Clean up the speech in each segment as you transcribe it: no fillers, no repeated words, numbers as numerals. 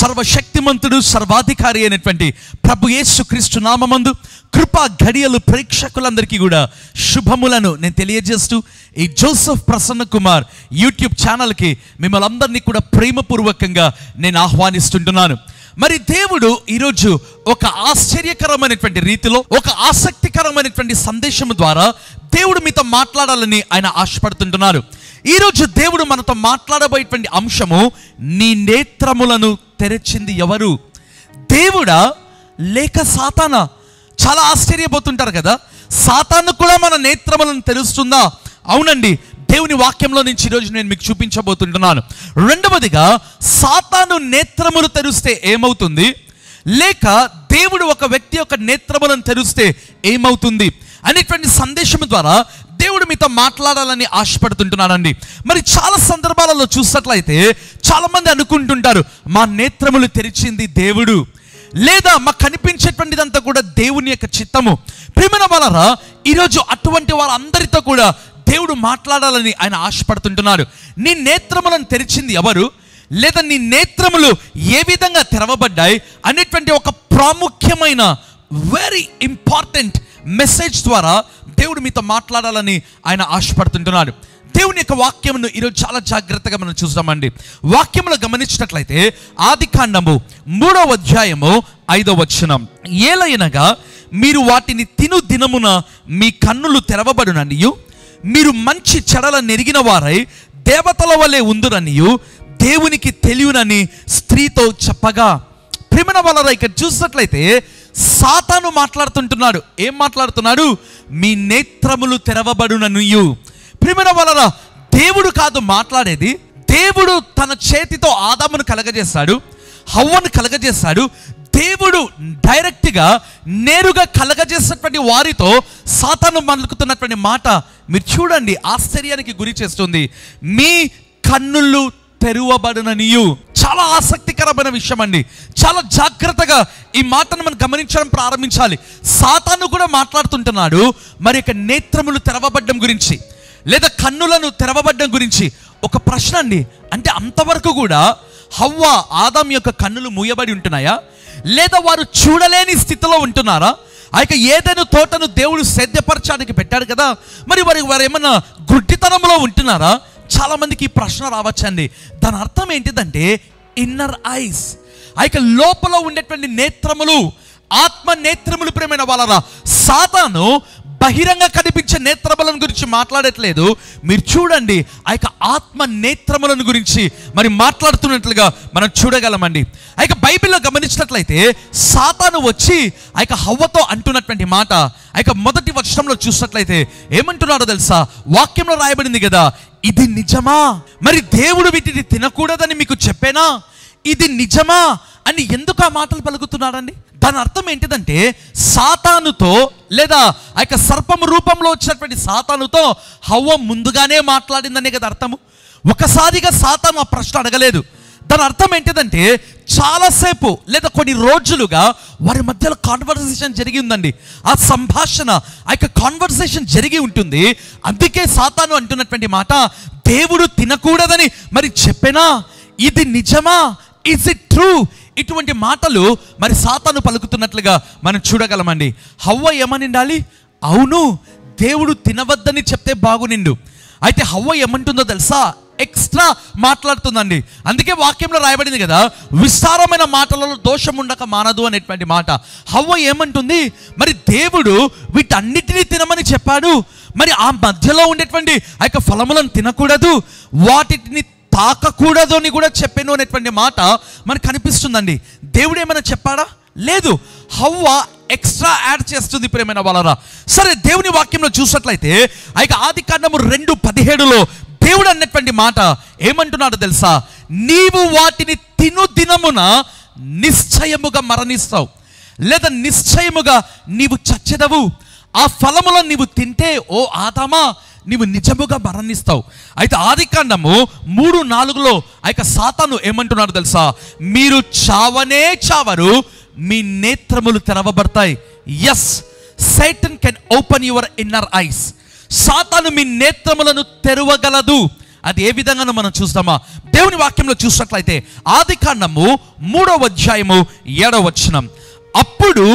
సర్వశక్తిమంతుడు సర్వాధికారి అయినటువంటి ప్రభు యేసుక్రీస్తు నామమందు కృపా ఘడియలు ప్రేక్షకులందరికీ కూడా శుభములను నేను తెలియజేస్తూ ఈ జోసెఫ్ ప్రసన్న కుమార్ యూట్యూబ్ ఛానల్కి మిమ్మల్ని అందరినీ కూడా ప్రేమపూర్వకంగా నేను ఆహ్వానిస్తుంటున్నాను. మరి దేవుడు ఈరోజు ఒక ఆశ్చర్యకరమైనటువంటి రీతిలో ఒక ఆసక్తికరమైనటువంటి సందేశం ద్వారా దేవుడు మీతో మాట్లాడాలని ఆయన ఆశపడుతుంటున్నారు. ఈరోజు దేవుడు మనతో మాట్లాడబోయేటువంటి అంశము, నీ నేత్రములను తెరిచింది ఎవరు? దేవుడా లేక సాతానా? చాలా ఆశ్చర్యపోతుంటారు కదా, సాతాను కూడా మన నేత్రములను తెరుస్తుందా? అవునండి, దేవుని వాక్యంలో నుంచి ఈరోజు నేను మీకు చూపించబోతుంటున్నాను. రెండవదిగా, సాతాను నేత్రములు తెరిస్తే ఏమవుతుంది, లేక దేవుడు ఒక వ్యక్తి యొక్క నేత్రములను తెరిస్తే ఏమవుతుంది అనేటువంటి సందేశం ద్వారా దేవుడు మీతో మాట్లాడాలని ఆశపడుతుంటున్నాడండి. మరి చాలా సందర్భాలలో చూసినట్లయితే చాలామంది అనుకుంటుంటారు, మా నేత్రములు తెరిచింది దేవుడు, లేదా మాకు కనిపించేటువంటిదంతా కూడా దేవుని యొక్క చిత్తము. ప్రియమైన వాళ్ళారా, ఈరోజు అటువంటి వారందరితో కూడా దేవుడు మాట్లాడాలని ఆయన ఆశపడుతుంటున్నాడు. నీ నేత్రములను తెరిచింది ఎవరు, లేదా నీ నేత్రములు ఏ విధంగా తెరవబడ్డాయి అనేటువంటి ఒక ప్రాముఖ్యమైన వెరీ ఇంపార్టెంట్ మెసేజ్ ద్వారా దేవుడు మీతో మాట్లాడాలని ఆయన ఆశపడుతుంటున్నాడు. దేవుని యొక్క వాక్యమును ఈరోజు చాలా జాగ్రత్తగా మనం చూస్తామండి. వాక్యములో గమనించినట్లయితే ఆదికాండము 3వ అధ్యాయము 5వ వచనం, ఏలయనగా మీరు వాటిని తిను దినమున మీ కన్నులు తెరవబడుననియు మీరు మంచి చెడల నెరిగిన వారై దేవతల వలె ఉందురనియు దేవునికి తెలియనని స్త్రీతో చెప్పగా. ప్రియమైన వాళ్ళ ఇక్కడ చూసినట్లయితే సాతాను మాట్లాడుతుంటున్నాడు. ఏం మాట్లాడుతున్నాడు? మీ నేత్రములు తెరవబడుననియు. ప్రియమైన వాళ్ళ దేవుడు కాదు మాట్లాడేది. దేవుడు తన చేతితో ఆదామును కలగజేశాడు, హవ్వను కలగజేశాడు. దేవుడు డైరెక్ట్గా నేరుగా కలగజేసినటువంటి వారితో సాతాను పలుకుతున్నటువంటి మాట మీరు చూడండి, ఆశ్చర్యానికి గురి చేస్తుంది. మీ కన్నులు తెరువబడుననియు. చాలా ఆసక్తికరమైన విషయం అండి. చాలా జాగ్రత్తగా ఈ మాటను మనం గమనించడం ప్రారంభించాలి. సాతాను కూడా మాట్లాడుతుంటున్నాడు మరి ఇక నేత్రములు తెరవబడ్డం గురించి, లేదా కన్నులను తెరవబడ్డం గురించి. ఒక ప్రశ్న అండి, అంటే అంతవరకు కూడా హవ్వ ఆదాం యొక్క కన్నులు మూయబడి ఉంటున్నాయా, లేదా వారు చూడలేని స్థితిలో ఉంటున్నారా? ఆ యొక్క ఏదైనా తోటను దేవుడు సేద్యపరచడానికి పెట్టాడు కదా, మరి వారు ఏమన్నా గుడ్డితనంలో ఉంటున్నారా? చాలా మందికి ఈ ప్రశ్న రావచ్చండి. దాని అర్థం ఏంటిదంటే ఇన్నర్ ఐస్, ఆ యొక్క లోపల ఉండేటువంటి నేత్రములు, ఆత్మ నేత్రములు. ప్రేమైన వాళ్ళరా, సాతాను బహిరంగ కనిపించే నేత్రములను గురించి మాట్లాడట్లేదు. మీరు చూడండి, ఆ యొక్క ఆత్మ నేత్రములను గురించి మరి మాట్లాడుతున్నట్లుగా మనం చూడగలమండి. ఆ యొక్క బైబిల్లో గమనించినట్లయితే సాతాను వచ్చి ఆ యొక్క హవ్వతో అంటున్నటువంటి మాట, ఆ యొక్క మొదటి వచనంలో చూసినట్లయితే ఏమంటున్నాడో తెలుసా? వాక్యంలో రాయబడింది కదా, ఇది నిజమా? మరి దేవుడు వీటిని తినకూడదని మీకు చెప్పేనా? ఇది నిజమా అని ఎందుకు ఆ మాటలు పలుకుతున్నాడండి? దాని అర్థం ఏంటిదంటే సాతానుతో, లేదా ఆ యొక్క సర్పము రూపంలో వచ్చినటువంటి సాతానుతో హవ్వ ముందుగానే మాట్లాడిందనే కదా అర్థము. ఒకసారిగా సాతాను ఆ ప్రశ్న అడగలేదు. దాని అర్థం ఏంటిదంటే చాలాసేపు లేదా కొన్ని రోజులుగా వారి మధ్యలో కాన్వర్సేషన్ జరిగి ఉందండి. ఆ సంభాషణ, ఆ యొక్క కాన్వర్సేషన్ జరిగి ఉంటుంది. అందుకే సాతాను అంటున్నటువంటి మాట, దేవుడు తినకూడదని మరి చెప్పేనా? ఇది నిజమా? Is it true? ఇటువంటి మాటలు మరి సాతాను పలుకుతున్నట్లుగా మనం చూడగలమండి. హవ్వ ఏమనిండాలి? అవును, దేవుడు తినవద్దని చెప్తే బాగునిండు. అయితే హవ్వ ఏమంటుందో తెలుసా? ఎక్స్ట్రా మాట్లాడుతుందండి. అందుకే వాక్యంలో రాయబడింది కదా, విస్తారమైన మాటలలో దోషం ఉండక మానదు అనేటువంటి మాట. హవ్వ ఏమంటుంది? మరి దేవుడు వీటన్నిటినీ తినమని చెప్పాడు, మరి ఆ మధ్యలో ఉండేటువంటి ఆ యొక్క ఫలములను తినకూడదు, వాటిని తాకకూడదు అని కూడా చెప్పాను అనేటువంటి మాట మనకు కనిపిస్తుందండి. దేవుడు ఏమైనా చెప్పాడా? లేదు. హవ్వ ఎక్స్ట్రా యాడ్ చేస్తుంది. ప్రియమైన వాళ్ళరా, సరే దేవుని వాక్యంలో చూసినట్లయితే ఆ యొక్క ఆదికాండము 2:17లో దేవుడు అన్నటువంటి మాట ఏమంటున్నాడు తెలుసా? నీవు వాటిని తిను దినమున నిశ్చయముగా మరణిస్తావు, లేదా నిశ్చయముగా నీవు చచ్చెదవు. ఆ ఫలములను నీవు తింటే ఓ ఆదామా నీవు నిజముగా మరణిస్తావు. అయితే ఆదికాండము 3:4లో ఆ యొక్క సాతాను ఏమంటున్నాడు తెలుసా? మీరు చావనే చావరు, మీ నేత్రములు తెరవబడతాయి. Yes, Satan can open your inner eyes. సాతాను మీ నేత్రములను తెరవగలదు అది ఏ విధంగానో మనం చూస్తామా? దేవుని వాక్యంలో చూసినట్లయితే ఆదికాండము 3వ అధ్యాయము 7వ వచనం, అప్పుడు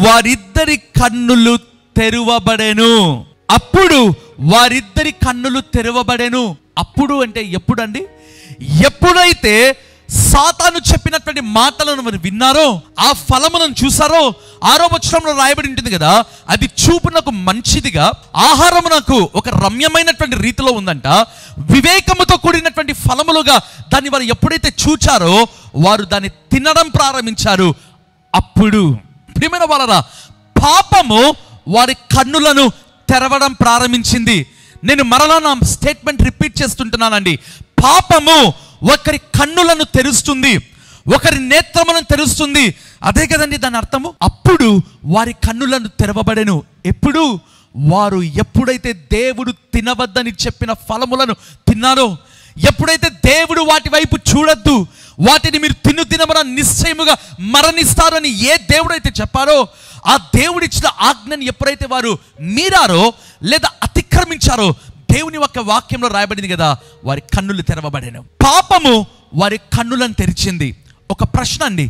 వారిద్దరి కన్నులు తెరవబడెను. అప్పుడు వారిద్దరి కన్నులు తెరవబడెను. అప్పుడు అంటే ఎప్పుడండి? ఎప్పుడైతే సాతాను చెప్పినటువంటి మాటలను మరి విన్నారో, ఆ ఫలములను చూసారో, 6వ వచనంలో రాయబడి ఉంటుంది కదా, అది చూపునకు మంచిదిగా, ఆహారమునకు ఒక రమ్యమైనటువంటి రీతిలో ఉందంట, వివేకముతో కూడినటువంటి ఫలములుగా దాన్ని వారు ఎప్పుడైతే చూచారో వారు దాన్ని తినడం ప్రారంభించారు. అప్పుడు ప్రియమైన వారరా, పాపము వారి కన్నులను తెరవడం ప్రారంభించింది. నేను మరలా నా స్టేట్మెంట్ రిపీట్ చేస్తుంటున్నానండి. పాపము ఒకరి కన్నులను తెరుస్తుంది, ఒకరి నేత్రములను తెరుస్తుంది. అదే కదండి దాని అర్థము. అప్పుడు వారి కన్నులను తెరవబడెను. ఎప్పుడు? వారు ఎప్పుడైతే దేవుడు తినవద్దని చెప్పిన ఫలములను తిన్నారో, ఎప్పుడైతే దేవుడు వాటి వైపు చూడొద్దు, వాటిని మీరు తినమన నిశ్చయముగా మరణిస్తారని ఏ దేవుడైతే చెప్పారో, ఆ దేవుడిచ్చిన ఆజ్ఞని ఎప్పుడైతే వారు మీరారో లేదా అతిక్రమించారో, దేవుని యొక్క వాక్యంలో రాయబడింది కదా, వారి కన్నులు తెరవబడెను. పాపము వారి కన్నులను తెరిచింది. ఒక ప్రశ్న అండి,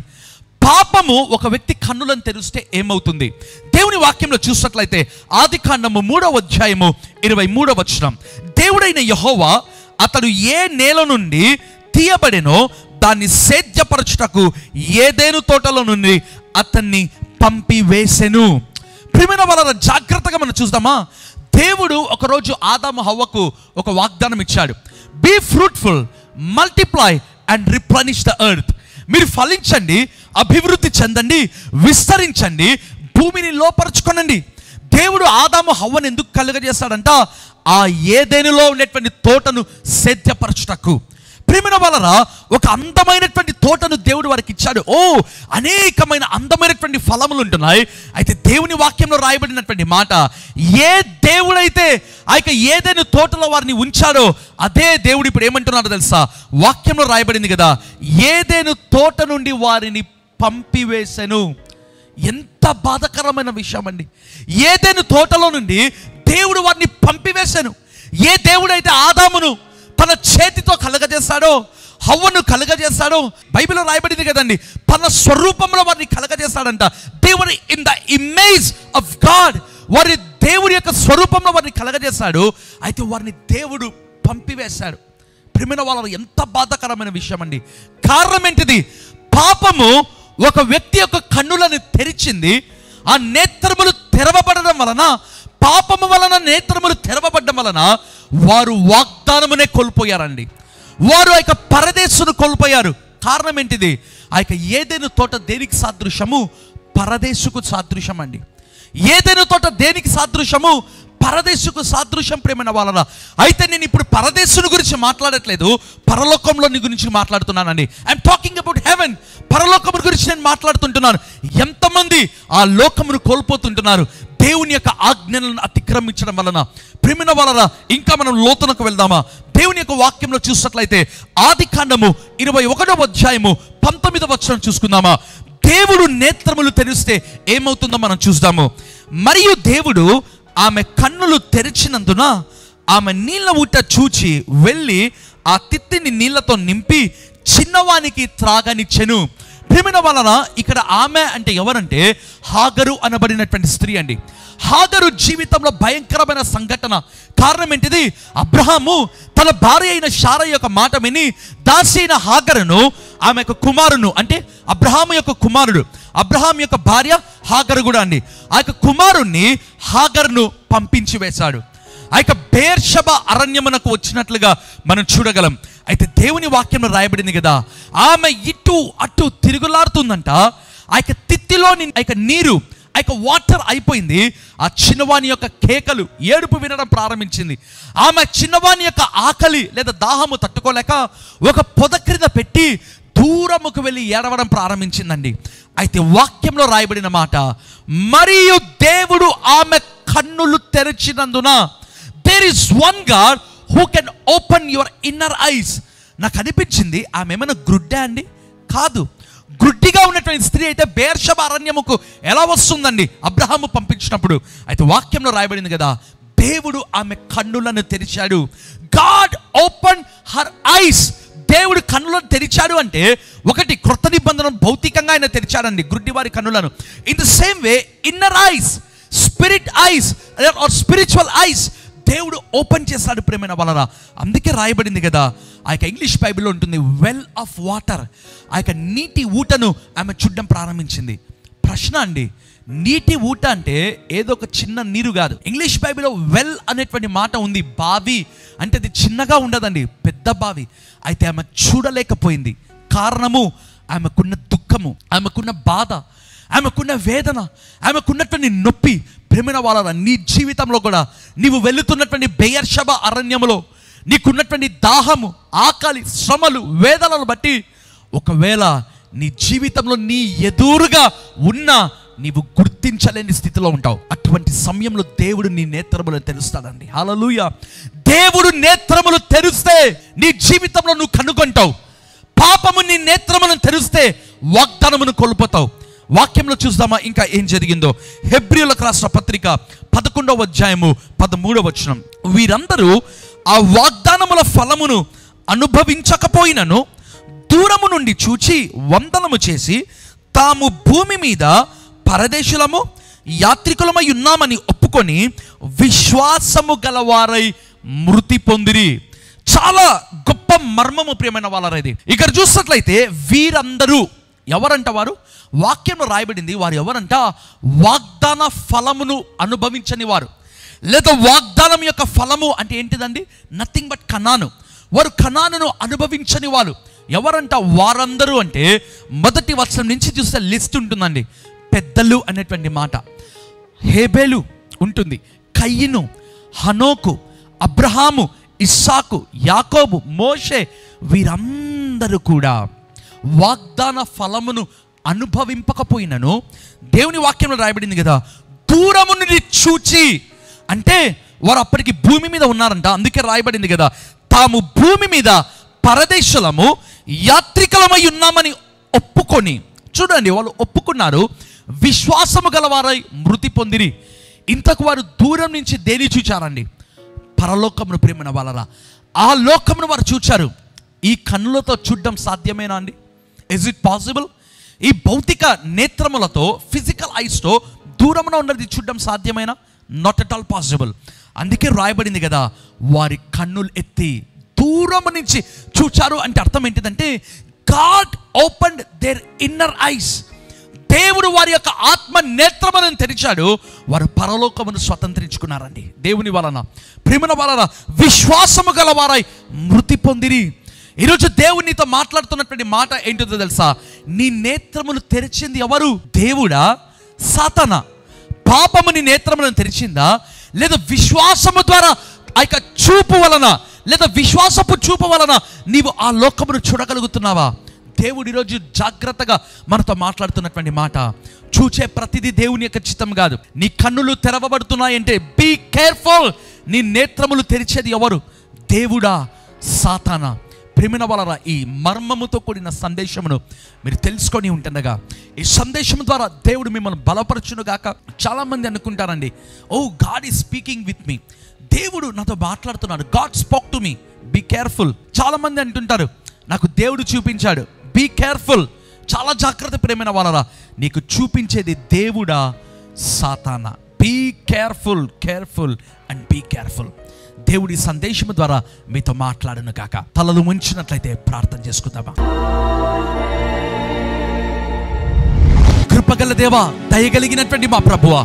పాపము ఒక వ్యక్తి కన్నులను తెరిస్తే ఏమవుతుంది? దేవుని వాక్యంలో చూసినట్లయితే ఆదికాండము 3వ అధ్యాయము 23వ వచనం, దేవుడైన యెహోవా అతడు ఏ నేల నుండి తీయబడెనో దాన్ని సేద్యపరచుటకు ఏదెను తోటలో నుండి అతన్ని పంపివేసెను. ప్రియమైన వాళ్ళ జాగ్రత్తగా మనం చూద్దామా? దేవుడు ఒకరోజు ఆదాము హవ్వకు ఒక వాగ్దానం ఇచ్చాడు. Be fruitful, multiply and replenish the earth. మీరు ఫలించండి, అభివృద్ధి చెందండి, విస్తరించండి, భూమిని లోపరుచుకొనండి. దేవుడు ఆదాము హవ్వను ఎందుకు కలుగజేస్తాడంట? ఆ ఏదెనులో ఉండేటువంటి తోటను సేద్యపరచుటకు. ప్రియమైన వాళ్ళరా, ఒక అందమైనటువంటి తోటను దేవుడు వారికి ఇచ్చాడు. అనేకమైన అందమైనటువంటి ఫలములు ఉంటున్నాయి. అయితే దేవుని వాక్యంలో రాయబడినటువంటి మాట, ఏ దేవుడైతే ఆ యొక్క ఏదైనా తోటలో వారిని ఉంచాడో అదే దేవుడు ఇప్పుడు ఏమంటున్నాడో తెలుసా? వాక్యంలో రాయబడింది కదా, ఏదైనా తోట నుండి వారిని పంపివేసెను. ఎంత బాధకరమైన విషయం అండి. ఏదైనా తోటలో నుండి దేవుడు వారిని పంపివేశాను. ఏ దేవుడైతే ఆదామును తన చేతితో కలగజేస్తాడో, హవ్వను కలగజేస్తాడో, బైబిల్లో రాయబడింది కదండి, తన స్వరూపంలో వారిని కలగజేస్తాడంట. దేవుడు in the image of God, వారి దేవుడి యొక్క స్వరూపంలో వారిని కలగజేస్తాడు. అయితే వారిని దేవుడు పంపివేశాడు. ప్రియమైన వాళ్ళ ఎంత బాధాకరమైన విషయం అండి. కారణం ఏంటిది? పాపము ఒక వ్యక్తి యొక్క కన్నులను తెరిచింది. ఆ నేత్రములు తెరవబడడం వలన, పాపము వలన నేత్రములు తెరవబడడం వలన వారు వాగ్దానమునే కోల్పోయారండి. వారు ఆ యొక్క పరదేశును కోల్పోయారు. కారణం ఏంటిది? ఆ యొక్క ఏదైనా తోట దేనికి సాదృశ్యము? పరదేశుకు సాదృశ్యం అండి. ఏదైనా తోట దేనికి సాదృశ్యము? పరదేశుకు సాదృశ్యం. ప్రేమైన వాళ్ళ, అయితే నేను ఇప్పుడు పరదేశుని గురించి మాట్లాడట్లేదు, పరలోకంలోని గురించి మాట్లాడుతున్నానండి. I'm talking about haven. పరలోకము గురించి నేను మాట్లాడుతుంటున్నాను. ఎంతమంది ఆ లోకమును కోల్పోతుంటున్నారు దేవుని యొక్క ఆజ్ఞలను అతిక్రమించడం వలన. ప్రియమైన వాళ్ళ, ఇంకా మనం లోతునకు వెళ్దామా? దేవుని యొక్క వాక్యంలో చూసినట్లయితే ఆదికాండము 21వ అధ్యాయము 19వ వచనం చూసుకుందామా? దేవుడు నేత్రములు తెరిస్తే ఏమవుతుందో మనం చూద్దాము. మరియు దేవుడు ఆమె కన్నులు తెరిచినందున ఆమె నీళ్ళ ఊట చూచి వెళ్ళి ఆ తిత్తిని నీళ్లతో నింపి చిన్నవానికి త్రాగనిచ్చెను. ప్రియమైన వలన ఇక్కడ ఆమె అంటే ఎవరంటే హాగరు అనబడినటువంటి స్త్రీ అండి. హాగరు జీవితంలో భయంకరమైన సంఘటన. కారణం ఏంటిది? అబ్రహాము తన భార్య అయిన శారా యొక్క మాట విని దాసి అయిన హాగరును, ఆమె యొక్క కుమారును, అంటే అబ్రహాము యొక్క కుమారుడు, అబ్రహాం యొక్క భార్య హాగరు కూడా అండి, ఆ యొక్క కుమారుణ్ణి హాగరును పంపించి వేశాడు. ఆ యొక్క బేర్షెబ అరణ్యమునకు వచ్చినట్లుగా మనం చూడగలం. అయితే దేవుని వాక్యంలో రాయబడింది కదా, ఆమె ఇటు అటు తిరుగులాడుతుందంట. ఆ యొక్క తిత్తిలోని ఆ యొక్క నీరు, ఆ యొక్క వాటర్ అయిపోయింది. ఆ చిన్నవాని యొక్క కేకలు, ఏడుపు వినడం ప్రారంభించింది. ఆమె చిన్నవాని యొక్క ఆకలి లేదా దాహము తట్టుకోలేక ఒక పొద క్రింద పెట్టి దూరముకు వెళ్ళి ఏడవడం ప్రారంభించిందండి. అయితే వాక్యంలో రాయబడిన మాట, మరియు దేవుడు ఆమె కన్నులు తెరిచినందున, there is one God who can open your inner eyes. నాకు అనిపించింది ఆమె ఏమైనా గ్రుడ్డా అండి? కాదు. గుడ్డిగా ఉన్నటువంటి స్త్రీ అయితే బేర్షెబ అరణ్యముకు ఎలా వస్తుందండి అబ్రహాము పంపించినప్పుడు? అయితే వాక్యంలో రాయబడింది కదా, దేవుడు ఆమె కన్నులను తెరిచాడు. God open her ice. దేవుడు కన్నులను తెరిచాడు అంటే ఒకటి, క్రొత్త నిబంధన భౌతికంగా ఆయన తెరిచాడండి గుడ్డివారి కన్నులను. In the same way inner eyes, spirit eyes or spiritual eyes దేవుడు ఓపెన్ చేశాడు ప్రేమైన వాళ్ళరా. అందుకే రాయబడింది కదా, ఆ యొక్క ఇంగ్లీష్ బైబిల్లో ఉంటుంది, వెల్ ఆఫ్ వాటర్. ఆ యొక్క నీటి ఊటను ఆమె చూడడం ప్రారంభించింది. ప్రశ్న అండి, నీటి ఊట అంటే ఏదో ఒక చిన్న నీరు కాదు. ఇంగ్లీష్ బైబిల్లో వెల్ అనేటువంటి మాట ఉంది. బావి అంటే అది చిన్నగా ఉండదండి, పెద్ద బావి. అయితే ఆమె చూడలేకపోయింది. కారణము ఆమెకున్న దుఃఖము, ఆమెకున్న బాధ, ఆమెకున్న వేదన, ఆమెకున్నటువంటి నొప్పి. ప్రేమైన వాళ్ళ నీ జీవితంలో కూడా నీవు వెళుతున్నటువంటి బెయర్షెబా అరణ్యములో నీకున్నటువంటి దాహము, ఆకలి, శ్రమలు, వేదనలు బట్టి ఒకవేళ నీ జీవితంలో నీ ఎదురుగా ఉన్నా నీవు గుర్తించలేని స్థితిలో ఉంటావు. అటువంటి సమయంలో దేవుడు నీ నేత్రములను తెరుస్తాడండి. హల్లెలూయా. దేవుడు నేత్రములు తెరిస్తే నీ జీవితంలో నువ్వు కనుగొంటావు. పాపము నీ నేత్రములను తెరిస్తే వాగ్దానమును కోల్పోతావు. వాక్యంలో చూద్దామా ఇంకా ఏం జరిగిందో. హెబ్రీయులకు రాసిన పత్రిక 11వ అధ్యాయము 13వ వచనం. వీరందరూ ఆ వాగ్దానముల ఫలమును అనుభవించకపోయినను దూరము నుండి చూచి వందనము చేసి తాము భూమి మీద పరదేశులము యాత్రికులమై ఉన్నామని ఒప్పుకొని విశ్వాసము గలవారై మృతి పొందిరి. చాలా గొప్ప మర్మము ప్రియమైన వాళ్ళది. ఇక్కడ చూసినట్లయితే వీరందరూ ఎవరంట? వారు వాక్యంలో రాయబడింది. వారు ఎవరంట? వాగ్దాన ఫలమును అనుభవించని వారు, లేదా వాగ్దానం యొక్క ఫలము అంటే ఏంటిదండి? నథింగ్ బట్ కనాను. వారు కనానును అనుభవించని వారు ఎవరంట? వారందరూ అంటే మొదటి వచనం నుంచి చూస్తే లిస్ట్ ఉంటుందండి. పెద్దలు అనేటువంటి మాట, హేబేలు ఉంటుంది, కయ్యిను, హనోకు, అబ్రహాము, ఇస్సాకు, యాకోబు, మోషే, వీరందరూ కూడా వాగ్దాన ఫలమును అనుభవింపకపోయినను దేవుని వాక్యంలో రాయబడింది కదా, దూరము నుండి చూచి, అంటే వారు అప్పటికి భూమి మీద ఉన్నారంట. అందుకే రాయబడింది కదా, తాము భూమి మీద పరదేశులము యాత్రికులమై ఉన్నామని ఒప్పుకొని. చూడండి, వాళ్ళు ఒప్పుకున్నారు. విశ్వాసము గలవారై మృతి పొందిరి. ఇంతకు వారు దూరం నుంచి దేని చూచారండి? పరలోకమును. ప్రేమైన వాళ్ళరా, ఆ లోకమును వారు చూచారు. ఈ కన్నులతో చూడడం సాధ్యమేనా అండి? Is it possible? ఈ భౌతిక నేత్రములతో, ఫిజికల్ ఐస్తో దూరమున ఉన్నది చూడడం సాధ్యమేనా? Not at all possible. అందుకే రాయబడింది కదా, వారి కన్నులు ఎత్తి దూరము నుంచి చూచారు. అంటే అర్థం ఏంటిదంటే, God opened their inner eyes. దేవుడు వారి యొక్క ఆత్మ నేత్రములను తెరిచాడు. వారు పరలోకమును స్వతంత్రించుకున్నారండి దేవుని వలన. ప్రేమన వలన విశ్వాసము గలవారై మృతి పొందిరి. ఈరోజు దేవునితో మాట్లాడుతున్నటువంటి మాట ఏంటో తెలుసా? నీ నేత్రములు తెరిచింది ఎవరు? దేవుడా, సాతానా? పాపము నీ నేత్రములను తెరిచిందా, లేదా విశ్వాసము ద్వారా ఆ యొక్క చూపు వలన, లేదా విశ్వాసపు చూపు వలన నీవు ఆ లోకమును చూడగలుగుతున్నావా? దేవుడు ఈరోజు జాగ్రత్తగా మనతో మాట్లాడుతున్నటువంటి మాట, చూచే ప్రతిదీ దేవుని యొక్క చిత్తం కాదు. నీ కన్నులు తెరవబడుతున్నాయంటే బీ కేర్ఫుల్. నీ నేత్రములు తెరిచేది ఎవరు? దేవుడా, సాతానా? ప్రేమిన వాళ్ళరా, ఈ మర్మముతో కూడిన సందేశమును మీరు తెలుసుకొని ఉంటుండగా, ఈ సందేశం ద్వారా దేవుడు మిమ్మల్ని బలపరచునుగాక. చాలామంది అనుకుంటారండి, oh God is speaking with me, దేవుడు నాతో మాట్లాడుతున్నాడు, God spoke to me, be careful. చాలామంది అంటుంటారు, నాకు దేవుడు చూపించాడు. బీ కేర్ఫుల్, చాలా జాగ్రత్త ప్రేమైన వాళ్ళరా. నీకు చూపించేది దేవుడా, సాతానా? Be careful, careful and be careful. దేవుడి సందేశం ద్వారా మీతో మాట్లాడును కాక. తలలు ముంచినట్లయితే ప్రార్థన చేసుకుందామా? కృపగల దేవా, దయగలిగినటువంటి మా ప్రభువా,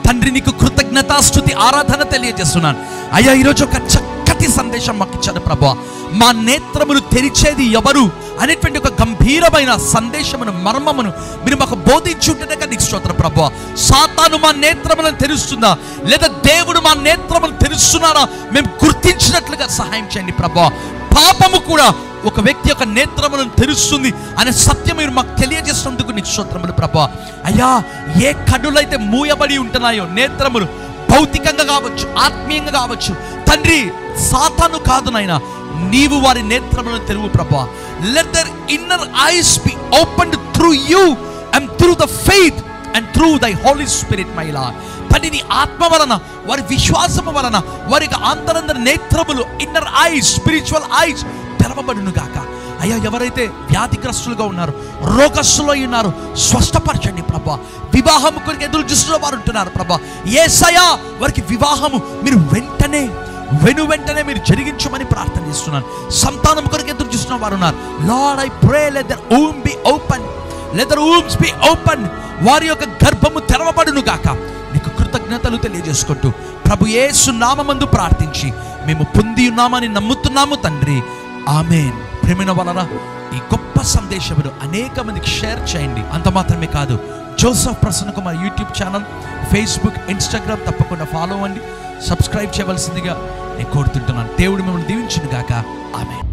తండ్రి నీకు కృతజ్ఞతాస్తుతి ఆరాధన తెలియజేస్తున్నాను. అయ్యా, ఈరోజు ఒక చక్కటి సందేశం మాకు ఇచ్చాడు ప్రభువా. మా నేత్రములు తెరిచేది ఎవరు అనేటువంటి ఒక గంభీరమైన సందేశమును, మర్మమును మీరు మాకు బోధించుంటేనే నీకు స్తోత్రం ప్రభువా. సాతాను మా నేత్రములను తెరుస్తుందా, లేదా దేవుడు మా నేత్రములను తెరుస్తున్నారా మేము గుర్తించినట్లుగా సహాయం చేయండి ప్రభువా. పాపము కూడా ఒక వ్యక్తి యొక్క నేత్రములను తెరుస్తుంది అనే సత్యం మీరు మాకు తెలియజేసినందుకు నీకు స్తోత్రములు ప్రభువా. అయ్యా, ఏ కన్నులైతే మూయబడి ఉంటున్నాయో నేత్రములు, భౌతికంగా కావచ్చు, ఆత్మీయంగా కావచ్చు తండ్రి, సాతాను కాదు నాయనా, నీవు వారి నేత్రములను తెరువు ప్రభువా. Let their inner eyes be opened through you and through the faith and through దై హోలీ స్పిరిట్ మై లార్డ్. తండ్రి నీ ఆత్మ వలన, వారి విశ్వాసము వలన వారికి అంతరంగ నేత్రములు, ఇన్నర్ ఐస్, స్పిరిచువల్ ఐస్ తెరవబడును గాక. అయ్యా, ఎవరైతే వ్యాధిగ్రస్తులుగా ఉన్నారు, రోగస్తులు ఉన్నారు, స్వస్థపరచండి ప్రభా. వివాహము కొరకు ఎదురు చూస్తున్న వారు ఉంటున్నారు ప్రభా. యేసయ్యా, వారికి వివాహము మీరు వెంటనే మీరు జరిగించమని ప్రార్థన చేస్తున్నాను. సంతానం కొరకు ఎదురు చూస్తున్న వారు ఉన్నారు. Lord, I pray let their womb be open, let their wombs be open. వారి యొక్క గర్భము తెరవబడును గాక. నీకు కృతజ్ఞతలు తెలియజేసుకుంటూ ప్రభు యేసు నామమందు ప్రార్థించి మేము పొంది ఉన్నామని నమ్ముతున్నాము తండ్రి. ఆమేన్. ప్రేమైన వలన ఈ గొప్ప సందేశమును అనేక మందికి షేర్ చేయండి. అంత మాత్రమే కాదు, Joseph Prasanna Kumar YouTube channel, Facebook, Instagram తప్పకుండా ఫాలో అవ్వండి. సబ్స్క్రైబ్ చేయవలసిందిగా నేను కోరుతుంటున్నాను. దేవుడు మిమ్మల్ని దీవించును గాక. ఆమేన్.